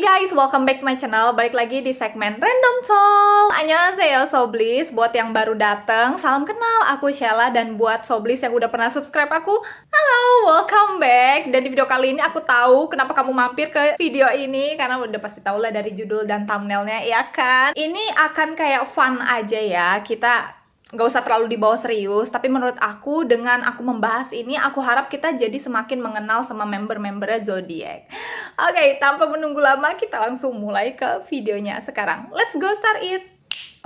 Guys, welcome back to my channel. Balik lagi di segmen Random Talk. Annyeonghaseyo Soblis. Buat yang baru dateng, salam kenal. Aku Sheila. Dan buat Soblis yang udah pernah subscribe aku, halo, welcome back. Dan di video kali ini aku tahu kenapa kamu mampir ke video ini, karena udah pasti tahu lah dari judul dan thumbnailnya, ya kan? Ini akan kayak fun aja ya. Kita nggak usah terlalu dibawa serius, tapi menurut aku dengan aku membahas ini, aku harap kita jadi semakin mengenal sama member-membernya Zodiac. Oke, tanpa menunggu lama, kita langsung mulai ke videonya sekarang. Let's go start it!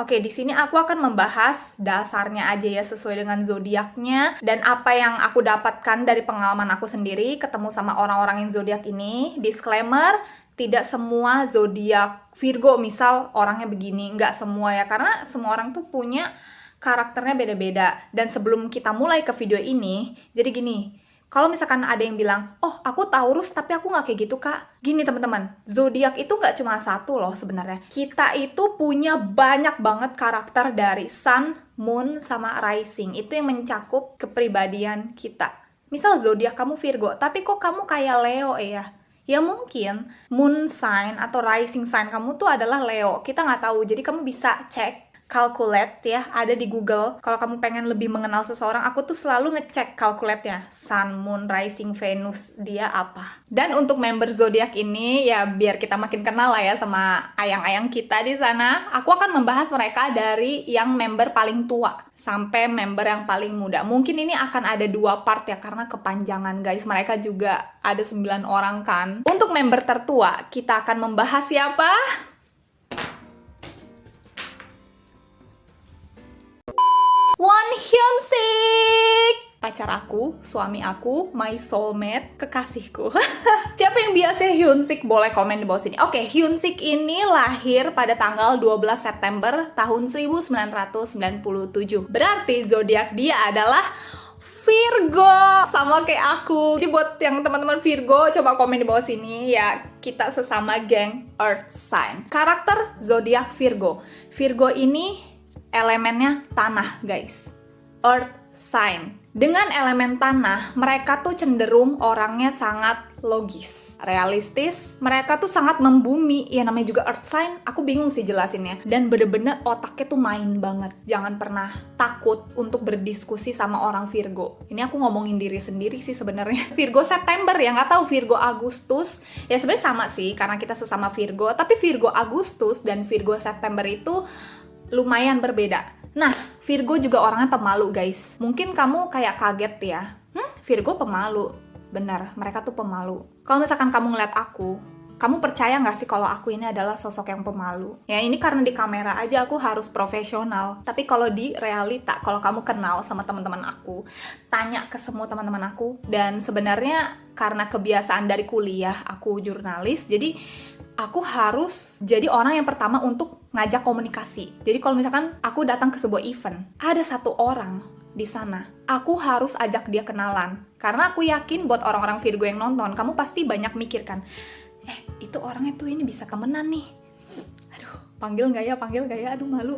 Oke, di sini aku akan membahas dasarnya aja ya, sesuai dengan zodiaknya dan apa yang aku dapatkan dari pengalaman aku sendiri ketemu sama orang-orang yang zodiak ini. Disclaimer, tidak semua zodiak Virgo misal orangnya begini, nggak semua ya, karena semua orang tuh punya karakternya beda-beda. Dan sebelum kita mulai ke video ini, jadi gini, kalau misalkan ada yang bilang, oh aku Taurus tapi aku nggak kayak gitu kak. Gini teman-teman, zodiak itu nggak cuma satu loh sebenarnya. Kita itu punya banyak banget karakter dari Sun, Moon, sama Rising. Itu yang mencakup kepribadian kita. Misal zodiak kamu Virgo, tapi kok kamu kayak Leo ya? Ya mungkin Moon sign atau Rising sign kamu tuh adalah Leo. Kita nggak tahu, jadi kamu bisa cek calculate ya, ada di Google. Kalau kamu pengen lebih mengenal seseorang, aku tuh selalu ngecek calculate-nya. Sun, Moon, Rising, Venus, dia apa. Dan untuk member zodiak ini, ya biar kita makin kenal lah ya sama ayang-ayang kita di sana, aku akan membahas mereka dari yang member paling tua sampai member yang paling muda. Mungkin ini akan ada 2 part ya, karena kepanjangan guys. Mereka juga ada 9 orang kan. Untuk member tertua, kita akan membahas siapa? Won Hyun Sik, pacar aku, suami aku, my soulmate, kekasihku. Siapa yang biasa Hyun Sik? Boleh komen di bawah sini. Oke, Hyun Sik ini lahir pada tanggal 12 September tahun 1997. Berarti zodiak dia adalah Virgo, sama kayak aku. Jadi buat yang teman-teman Virgo, coba komen di bawah sini ya. Kita sesama geng Earth sign. Karakter zodiak Virgo. Virgo ini elemennya tanah guys, earth sign. Dengan elemen tanah, mereka tuh cenderung orangnya sangat logis, realistis. Mereka tuh sangat membumi, ya namanya juga earth sign, aku bingung sih jelasinnya. Dan bener-bener otaknya tuh main banget. Jangan pernah takut untuk berdiskusi sama orang Virgo. Ini aku ngomongin diri sendiri sih sebenarnya. Virgo September ya, nggak tahu Virgo Agustus. Ya sebenarnya sama sih, karena kita sesama Virgo. Tapi Virgo Agustus dan Virgo September itu lumayan berbeda. Nah, Virgo juga orangnya pemalu guys. Mungkin kamu kayak kaget ya, Virgo pemalu. Bener, mereka tuh pemalu. Kalau misalkan kamu ngeliat aku, kamu percaya nggak sih kalau aku ini adalah sosok yang pemalu? Ya ini karena di kamera aja aku harus profesional. Tapi kalau di realita, kalau kamu kenal sama teman-teman aku, tanya ke semua teman-teman aku. Dan sebenarnya karena kebiasaan dari kuliah, aku jurnalis, jadi aku harus jadi orang yang pertama untuk ngajak komunikasi. Jadi kalau misalkan aku datang ke sebuah event, ada satu orang di sana, aku harus ajak dia kenalan. Karena aku yakin buat orang-orang Virgo yang nonton, kamu pasti banyak mikir kan, itu orangnya tuh ini bisa temenan nih. Aduh, panggil nggak ya? Aduh, malu.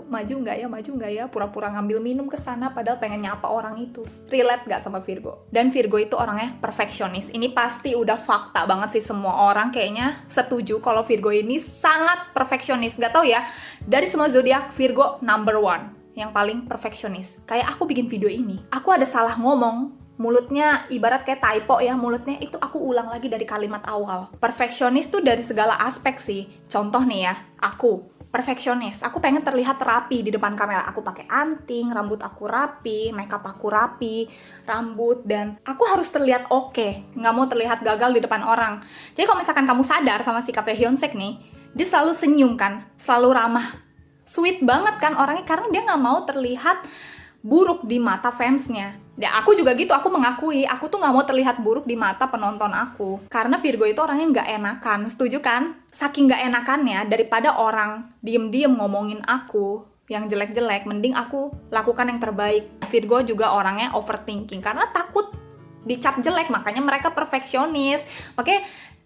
Maju nggak ya? Pura-pura ngambil minum ke sana padahal pengen nyapa orang itu. Relate nggak sama Virgo? Dan Virgo itu orangnya perfeksionis. Ini pasti udah fakta banget sih, semua orang kayaknya setuju kalau Virgo ini sangat perfeksionis. Nggak tahu ya, dari semua zodiak Virgo number 1 yang paling perfeksionis. Kayak aku bikin video ini, aku ada salah ngomong, mulutnya ibarat kayak typo ya, mulutnya itu aku ulang lagi dari kalimat awal. Perfeksionis tuh dari segala aspek sih. Contoh nih ya, aku perfeksionis. Aku pengen terlihat rapi di depan kamera. Aku pakai anting, rambut aku rapi, makeup aku rapi, rambut, dan aku harus terlihat oke. Nggak mau terlihat gagal di depan orang. Jadi kalau misalkan kamu sadar sama sikapnya Hyun Sik nih, dia selalu senyum kan, selalu ramah. Sweet banget kan orangnya, karena dia nggak mau terlihat buruk di mata fansnya. Ya aku juga gitu, aku mengakui, aku tuh nggak mau terlihat buruk di mata penonton aku. Karena Virgo itu orangnya nggak enakan, setuju kan? Saking nggak enakannya, daripada orang diem-diem ngomongin aku yang jelek-jelek, mending aku lakukan yang terbaik. Virgo juga orangnya overthinking, karena takut dicap jelek, makanya mereka perfeksionis. Oke,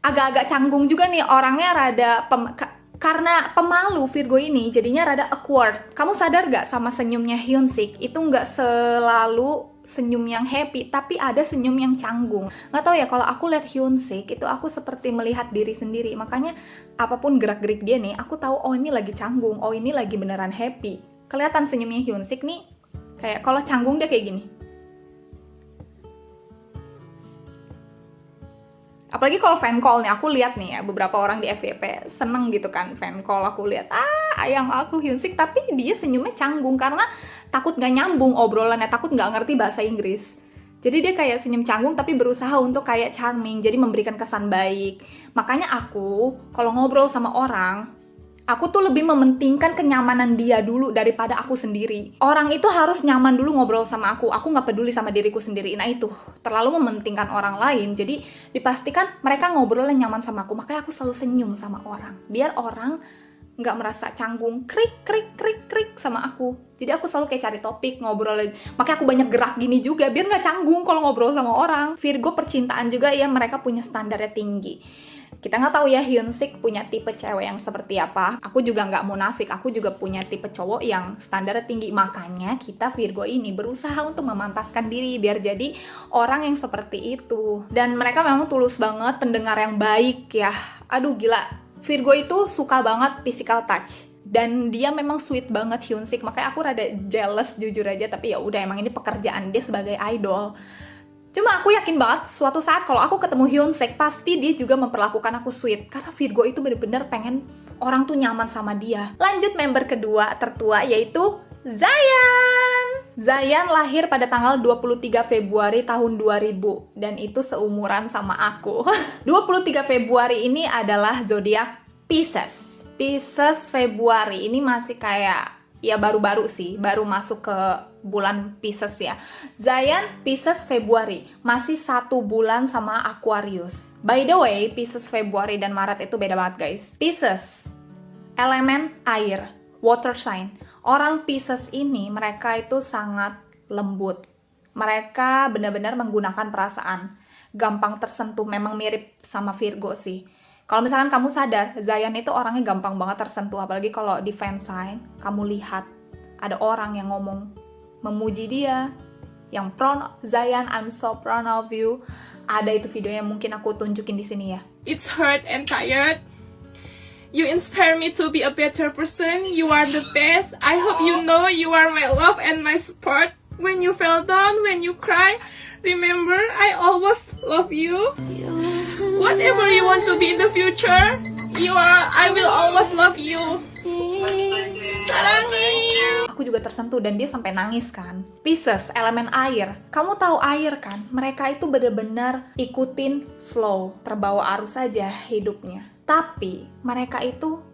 agak-agak canggung juga nih, orangnya rada karena pemalu Virgo ini jadinya rada awkward. Kamu sadar gak sama senyumnya Hyun Sik? Itu gak selalu senyum yang happy, tapi ada senyum yang canggung. Nggak tahu ya, kalau aku lihat Hyunsik itu aku seperti melihat diri sendiri. Makanya apapun gerak-gerik dia nih, aku tahu oh ini lagi canggung, oh ini lagi beneran happy. Kelihatan senyumnya Hyunsik nih, kayak kalau canggung dia kayak gini. Apalagi kalau fan call nih, aku lihat nih ya, beberapa orang di FYP seneng gitu kan fan call, aku lihat, ayang aku Hyunsik, tapi dia senyumnya canggung karena takut gak nyambung obrolannya, takut gak ngerti bahasa Inggris. Jadi dia kayak senyum canggung tapi berusaha untuk kayak charming, jadi memberikan kesan baik. Makanya aku, kalau ngobrol sama orang, aku tuh lebih mementingkan kenyamanan dia dulu daripada aku sendiri. Orang itu harus nyaman dulu ngobrol sama aku nggak peduli sama diriku sendiri. Nah itu, terlalu mementingkan orang lain. Jadi dipastikan mereka ngobrolnya nyaman sama aku. Makanya aku selalu senyum sama orang. Biar orang nggak merasa canggung, krik, krik, krik, krik sama aku. Jadi aku selalu kayak cari topik, ngobrol. Makanya aku banyak gerak gini juga, biar nggak canggung kalau ngobrol sama orang. Virgo percintaan juga ya, mereka punya standarnya tinggi. Kita nggak tahu ya Hyunsik punya tipe cewek yang seperti apa. Aku juga nggak munafik, aku juga punya tipe cowok yang standarnya tinggi. Makanya kita Virgo ini berusaha untuk memantaskan diri biar jadi orang yang seperti itu. Dan mereka memang tulus banget, pendengar yang baik ya. Aduh gila, Virgo itu suka banget physical touch. Dan dia memang sweet banget Hyunsik, makanya aku rada jealous jujur aja. Tapi ya udah, emang ini pekerjaan dia sebagai idol. Cuma aku yakin banget suatu saat kalau aku ketemu Hyunsik, pasti dia juga memperlakukan aku sweet. Karena Virgo itu bener-bener pengen orang tuh nyaman sama dia. Lanjut member kedua tertua yaitu Zayan. Zayan lahir pada tanggal 23 Februari tahun 2000. Dan itu seumuran sama aku. 23 Februari ini adalah zodiak Pisces. Pisces Februari ini masih kayak ya baru-baru sih, baru masuk ke bulan Pisces ya. Zayan Pisces Februari, masih 1 bulan sama Aquarius. By the way, Pisces Februari dan Maret itu beda banget guys. Pisces, elemen air, water sign. Orang Pisces ini mereka itu sangat lembut. Mereka benar-benar menggunakan perasaan. Gampang tersentuh, memang mirip sama Virgo sih. Kalau misalkan kamu sadar, Zayan itu orangnya gampang banget tersentuh. Apalagi kalau di fan sign, kamu lihat ada orang yang ngomong, memuji dia, yang proud Zayan, I'm so proud of you. Ada itu videonya, mungkin aku tunjukin di sini ya. It's hurt and tired. You inspire me to be a better person. You are the best. I hope you know you are my love and my support. When you fell down, when you cry, remember I always love you. Whatever you want to be in the future, I will always love you. Sarangi. Aku juga tersentuh dan dia sampai nangis kan. Pisces, elemen air. Kamu tahu air kan? Mereka itu benar-benar ikutin flow, terbawa arus saja hidupnya. Tapi mereka itu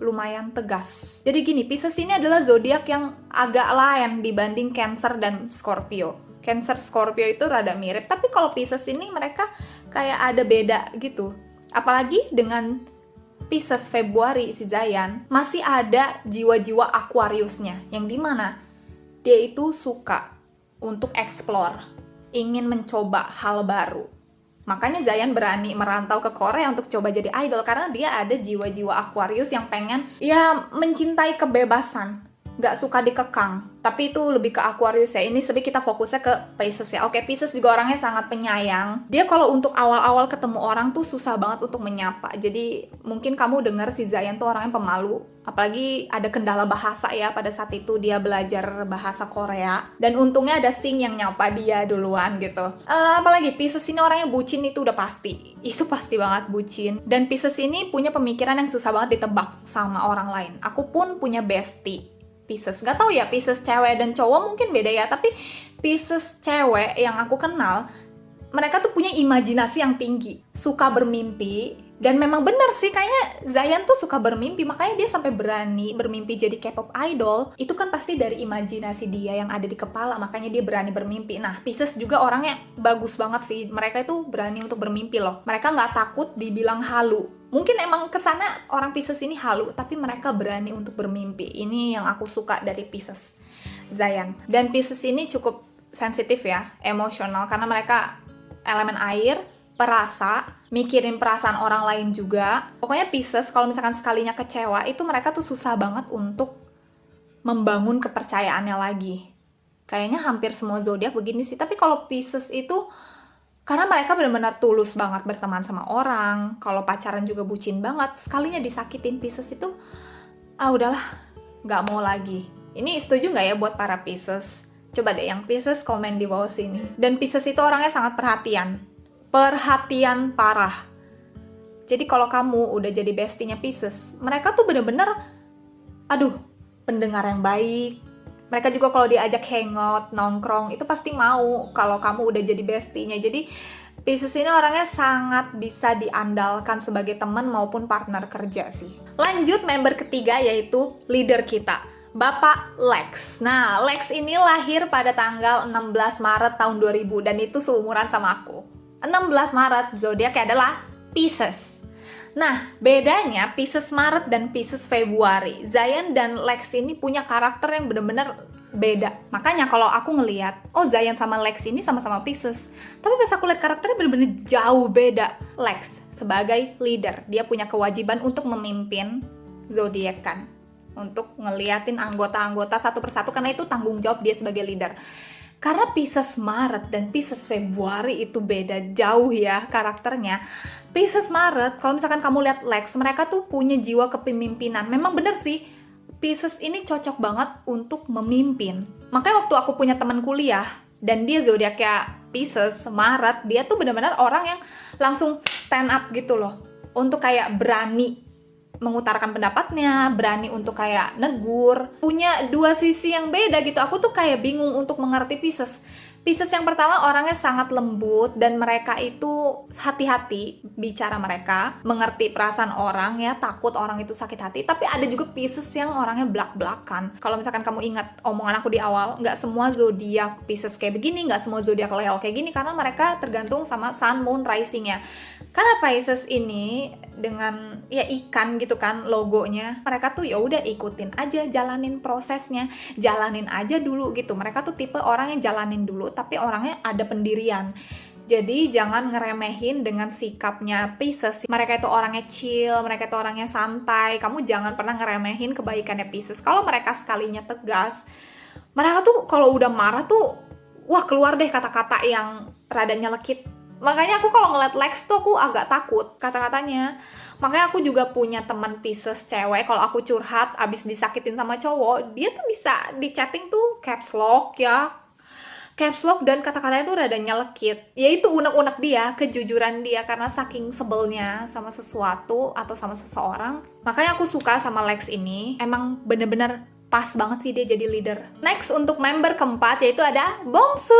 lumayan tegas. Jadi gini, Pisces ini adalah zodiak yang agak lain dibanding Cancer dan Scorpio. Cancer, Scorpio itu rada mirip, tapi kalau Pisces ini mereka kayak ada beda gitu. Apalagi dengan Pisces Februari si Zayan, masih ada jiwa-jiwa Aquariusnya, yang dimana dia itu suka untuk explore, ingin mencoba hal baru. Makanya Zayan berani merantau ke Korea untuk coba jadi idol, karena dia ada jiwa-jiwa Aquarius yang pengen ya mencintai kebebasan, gak suka dikekang. Tapi itu lebih ke Aquarius ya. Ini sebenarnya kita fokusnya ke Pisces ya. Oke, Pisces juga orangnya sangat penyayang. Dia kalau untuk awal-awal ketemu orang tuh susah banget untuk menyapa. Jadi mungkin kamu dengar si Zayan tuh orangnya pemalu. Apalagi ada kendala bahasa ya, pada saat itu dia belajar bahasa Korea. Dan untungnya ada Sing yang nyapa dia duluan gitu. Apalagi Pisces ini orangnya bucin, itu udah pasti. Itu pasti banget bucin. Dan Pisces ini punya pemikiran yang susah banget ditebak sama orang lain. Aku pun punya bestie Pisces. Gak tau ya Pisces cewek dan cowok mungkin beda ya, tapi Pisces cewek yang aku kenal, mereka tuh punya imajinasi yang tinggi, suka bermimpi. Dan memang benar sih, kayaknya Zayan tuh suka bermimpi, makanya dia sampai berani bermimpi jadi K-pop idol. Itu kan pasti dari imajinasi dia yang ada di kepala, makanya dia berani bermimpi. Nah, Pisces juga orangnya bagus banget sih. Mereka itu berani untuk bermimpi loh. Mereka nggak takut dibilang halu. Mungkin emang kesana orang Pisces ini halu, tapi mereka berani untuk bermimpi. Ini yang aku suka dari Pisces Zayan. Dan Pisces ini cukup sensitif ya, emosional, karena mereka elemen air, perasa, mikirin perasaan orang lain juga. Pokoknya Pisces kalau misalkan sekalinya kecewa, itu mereka tuh susah banget untuk membangun kepercayaannya lagi. Kayaknya hampir semua zodiak begini sih. Tapi kalau Pisces itu karena mereka benar-benar tulus banget berteman sama orang. Kalau pacaran juga bucin banget. Sekalinya disakitin Pisces itu, udahlah, nggak mau lagi. Ini setuju nggak ya buat para Pisces? Coba deh yang Pisces komen di bawah sini. Dan Pisces itu orangnya sangat perhatian. Perhatian parah. Jadi kalau kamu udah jadi bestinya Pisces, mereka tuh bener-bener, pendengar yang baik. Mereka juga kalau diajak hangout, nongkrong, itu pasti mau kalau kamu udah jadi bestinya. Jadi Pisces ini orangnya sangat bisa diandalkan sebagai teman maupun partner kerja sih. Lanjut member ketiga yaitu leader kita, Bapak Lex. Nah, Lex ini lahir pada tanggal 16 Maret tahun 2000 dan itu seumuran sama aku. 16 Maret, zodiaknya adalah Pisces. Nah, bedanya Pisces Maret dan Pisces Februari. Zayan dan Lex ini punya karakter yang benar-benar beda. Makanya kalau aku ngelihat, Zayan sama Lex ini sama-sama Pisces. Tapi pas aku lihat karakternya benar-benar jauh beda. Lex sebagai leader, dia punya kewajiban untuk memimpin zodiak kan. Untuk ngeliatin anggota-anggota satu persatu karena itu tanggung jawab dia sebagai leader. Karena Pisces Maret dan Pisces Februari itu beda jauh ya karakternya. Pisces Maret, kalau misalkan kamu lihat Lex, mereka tuh punya jiwa kepemimpinan. Memang bener sih, Pisces ini cocok banget untuk memimpin. Makanya waktu aku punya teman kuliah, dan dia zodiaknya Pisces Maret, dia tuh benar-benar orang yang langsung stand up gitu loh. Untuk kayak berani mengutarakan pendapatnya, berani untuk kayak negur, punya dua sisi yang beda gitu. Aku tuh kayak bingung untuk mengerti Pisces. Pisces yang pertama orangnya sangat lembut dan mereka itu hati-hati bicara mereka, mengerti perasaan orang ya, takut orang itu sakit hati. Tapi ada juga Pisces yang orangnya blak-blakan. Kalau misalkan kamu ingat omongan aku di awal, nggak semua zodiak Pisces kayak begini, nggak semua zodiak Leo kayak gini karena mereka tergantung sama Sun, Moon, Rising-nya. Karena Pisces ini dengan ya ikan gitu kan logonya, mereka tuh ya udah ikutin aja, jalanin prosesnya, jalanin aja dulu gitu. Mereka tuh tipe orang yang jalanin dulu tapi orangnya ada pendirian. Jadi jangan ngeremehin dengan sikapnya Pisces. Mereka itu orangnya chill, mereka itu orangnya santai. Kamu jangan pernah ngeremehin kebaikannya Pisces. Kalau mereka sekalinya tegas, mereka tuh kalau udah marah tuh keluar deh kata-kata yang rada nyelekit. Makanya aku kalau ngeliat Lex tuh aku agak takut kata-katanya. Makanya aku juga punya teman Pisces cewek, kalau aku curhat abis disakitin sama cowok, dia tuh bisa di chatting tuh caps lock ya. Caps lock dan kata-katanya tuh rada nyelekit. Ya itu unek-unek dia, kejujuran dia karena saking sebelnya sama sesuatu atau sama seseorang. Makanya aku suka sama Lex ini. Emang bener-bener pas banget sih dia jadi leader. Next untuk member keempat yaitu ada Bomsu.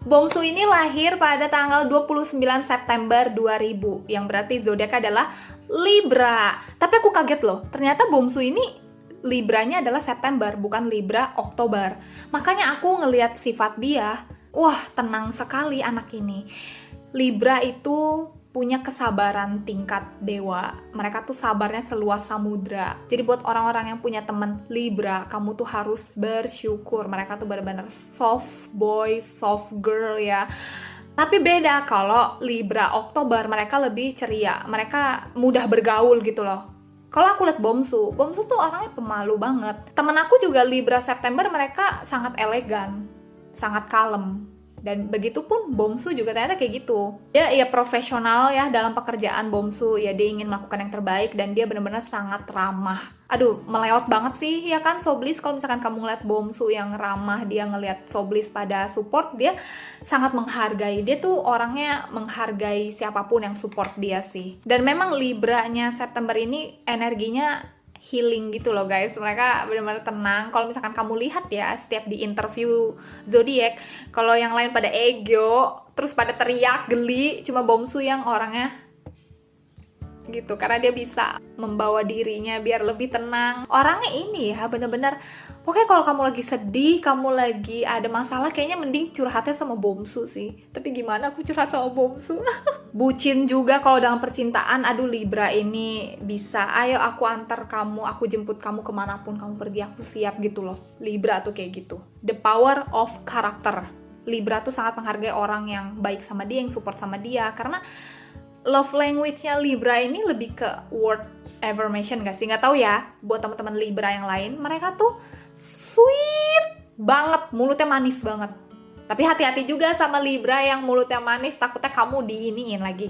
Bomsu ini lahir pada tanggal 29 September 2000 yang berarti zodiaknya adalah Libra. Tapi aku kaget loh, ternyata Bomsu ini Libranya adalah September, bukan Libra Oktober. Makanya aku ngelihat sifat dia, tenang sekali anak ini. Libra itu punya kesabaran tingkat dewa. Mereka tuh sabarnya seluas samudra. Jadi buat orang-orang yang punya teman Libra, kamu tuh harus bersyukur. Mereka tuh benar-benar soft boy, soft girl ya. Tapi beda kalau Libra Oktober, mereka lebih ceria. Mereka mudah bergaul gitu loh. Kalau aku lihat Bomsu tuh orangnya pemalu banget. Temen aku juga Libra September, mereka sangat elegan, sangat kalem. Dan begitu pun Bomsu juga ternyata kayak gitu. Dia ya profesional ya dalam pekerjaan Bomsu. Ya dia ingin melakukan yang terbaik dan dia benar-benar sangat ramah. Meleot banget sih ya kan Soblis. Kalau misalkan kamu ngeliat Bomsu yang ramah, dia ngeliat Soblis pada support, dia sangat menghargai. Dia tuh orangnya menghargai siapapun yang support dia sih. Dan memang Libranya September ini energinya healing gitu loh guys. Mereka benar-benar tenang. Kalau misalkan kamu lihat ya setiap di interview zodiak, kalau yang lain pada ego terus pada teriak geli, cuma Bomsu yang orangnya gitu, karena dia bisa membawa dirinya biar lebih tenang. Orangnya ini ya benar-benar, pokoknya kalau kamu lagi sedih, kamu lagi ada masalah, kayaknya mending curhatnya sama Bomsu sih. Tapi gimana aku curhat sama Bomsu? Bucin juga kalau dalam percintaan. Libra ini bisa, ayo aku antar kamu, aku jemput kamu kemanapun kamu pergi, aku siap gitu loh. Libra tuh kayak gitu. The power of character. Libra tuh sangat menghargai orang yang baik sama dia, yang support sama dia, karena love language-nya Libra ini lebih ke word affirmation gak sih? Gak tahu ya, buat teman-teman Libra yang lain, mereka tuh sweet banget, mulutnya manis banget. Tapi hati-hati juga sama Libra yang mulutnya manis, takutnya kamu diiniin lagi,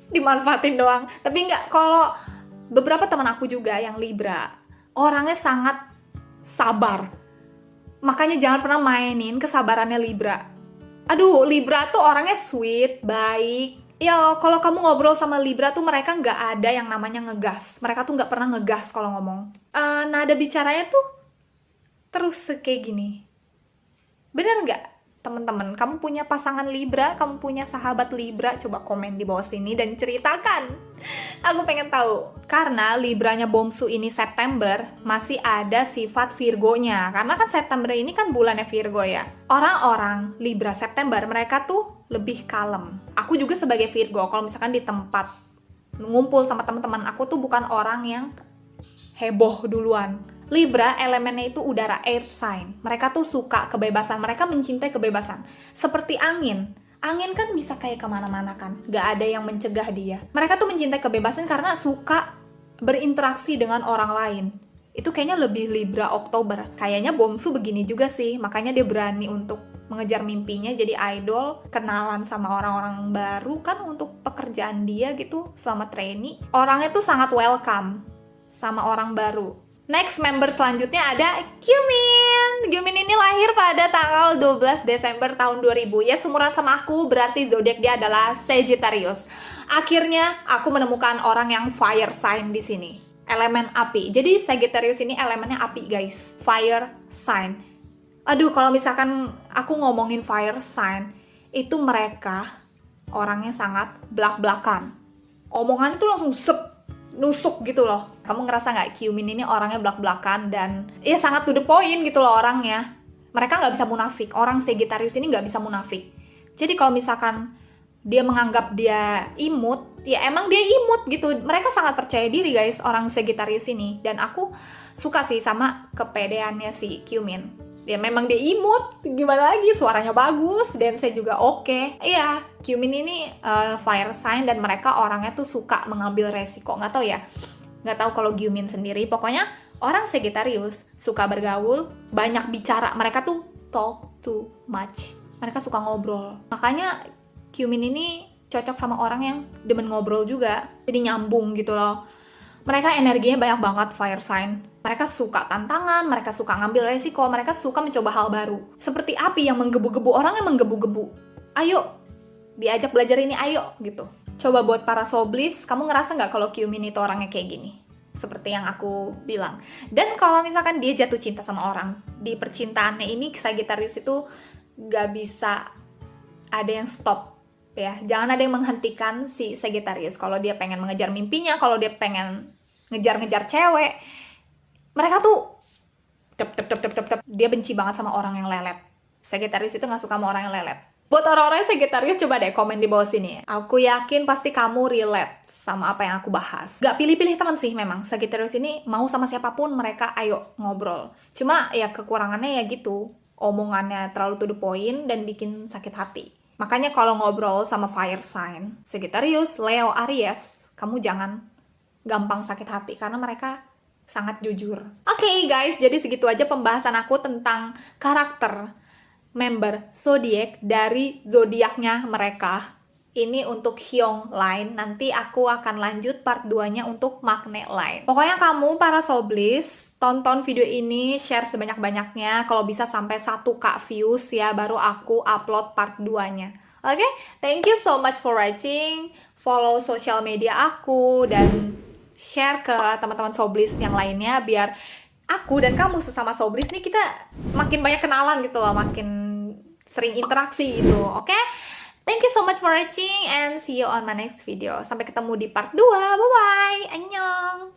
dimanfaatin doang. Tapi enggak, kalau beberapa teman aku juga yang Libra, orangnya sangat sabar. Makanya jangan pernah mainin kesabarannya Libra. Aduh, Libra tuh orangnya sweet, baik. Ya, kalau kamu ngobrol sama Libra tuh mereka nggak ada yang namanya ngegas. Mereka tuh nggak pernah ngegas kalau ngomong. Nada bicaranya tuh terus kayak gini. Bener nggak, teman-teman? Kamu punya pasangan Libra, kamu punya sahabat Libra, coba komen di bawah sini dan ceritakan. Aku pengen tahu. Karena Libranya Bomsu ini September, masih ada sifat Virgonya. Karena kan September ini kan bulannya Virgo ya. Orang-orang Libra September, mereka tuh lebih kalem. Aku juga sebagai Virgo, kalau misalkan di tempat ngumpul sama teman-teman aku tuh bukan orang yang heboh duluan. Libra elemennya itu udara, air sign. Mereka tuh suka kebebasan, mereka mencintai kebebasan. Seperti angin. Angin kan bisa kayak kemana-mana kan, gak ada yang mencegah dia. Mereka tuh mencintai kebebasan karena suka berinteraksi dengan orang lain. Itu kayaknya lebih Libra Oktober. Kayaknya Bomsu begini juga sih, makanya dia berani untuk mengejar mimpinya jadi idol, kenalan sama orang-orang baru kan untuk pekerjaan dia gitu selama trainee. Orangnya tuh sangat welcome sama orang baru. Next member selanjutnya ada Gyumin. Gyumin ini lahir pada tanggal 12 Desember tahun 2000. Ya, seumuran sama aku, berarti zodiak dia adalah Sagittarius. Akhirnya aku menemukan orang yang fire sign di sini. Elemen api. Jadi Sagittarius ini elemennya api, guys. Fire sign. Aduh, kalau misalkan aku ngomongin fire sign, itu mereka orangnya sangat belak-belakan. Omongannya tuh langsung nusuk gitu loh. Kamu ngerasa nggak Gyumin ini orangnya belak-belakan dan ya sangat to the point gitu loh orangnya. Mereka nggak bisa munafik. Orang Sagittarius ini nggak bisa munafik. Jadi kalau misalkan dia menganggap dia imut, ya emang dia imut gitu. Mereka sangat percaya diri guys, orang Sagittarius ini. Dan aku suka sih sama kepedeannya si Gyumin. Ya memang dia imut, gimana lagi, suaranya bagus, dance-nya juga oke. Iya, Gyumin ini fire sign dan mereka orangnya tuh suka mengambil resiko. Nggak tahu ya, nggak tahu kalau Gyumin sendiri. Pokoknya orang Sagittarius suka bergaul, banyak bicara. Mereka tuh talk too much. Mereka suka ngobrol. Makanya Gyumin ini cocok sama orang yang demen ngobrol juga. Jadi nyambung gitu loh. Mereka energinya banyak banget, fire sign. Mereka suka tantangan, mereka suka ngambil resiko, mereka suka mencoba hal baru. Seperti api yang menggebu-gebu, orang yang menggebu-gebu. Ayo, diajak belajar ini, ayo, gitu. Coba buat para soblis, kamu ngerasa nggak kalau Gyumin itu orangnya kayak gini? Seperti yang aku bilang. Dan kalau misalkan dia jatuh cinta sama orang, di percintaannya ini Sagittarius itu nggak bisa ada yang stop. Ya, jangan ada yang menghentikan si Sagittarius. Kalau dia pengen mengejar mimpinya, kalau dia pengen ngejar-ngejar cewek, mereka tuh dia benci banget sama orang yang lelet. Sagittarius itu nggak suka sama orang yang lelet. Buat orang-orang Sagittarius, coba deh komen di bawah sini. Aku yakin pasti kamu relate sama apa yang aku bahas. Gak pilih-pilih teman sih memang. Sagittarius ini mau sama siapapun mereka ayo ngobrol. Cuma ya kekurangannya ya gitu. Omongannya terlalu to the point dan bikin sakit hati. Makanya kalau ngobrol sama fire sign, Sagittarius, Leo, Aries, kamu jangan gampang sakit hati karena mereka sangat jujur. Oke, guys, jadi segitu aja pembahasan aku tentang karakter member zodiak dari zodiaknya mereka. Ini untuk Hyung line, nanti aku akan lanjut part 2-nya untuk Magne line. Pokoknya kamu para soblis, tonton video ini, share sebanyak-banyaknya, kalau bisa sampai 1K views ya, baru aku upload part 2-nya. Oke? Thank you so much for watching. Follow sosial media aku dan share ke teman-teman soblis yang lainnya biar aku dan kamu sesama soblis nih kita makin banyak kenalan gitu loh, makin sering interaksi gitu. Oke? Thank you so much for watching and see you on my next video. Sampai ketemu di part 2. Bye bye. Annyeong.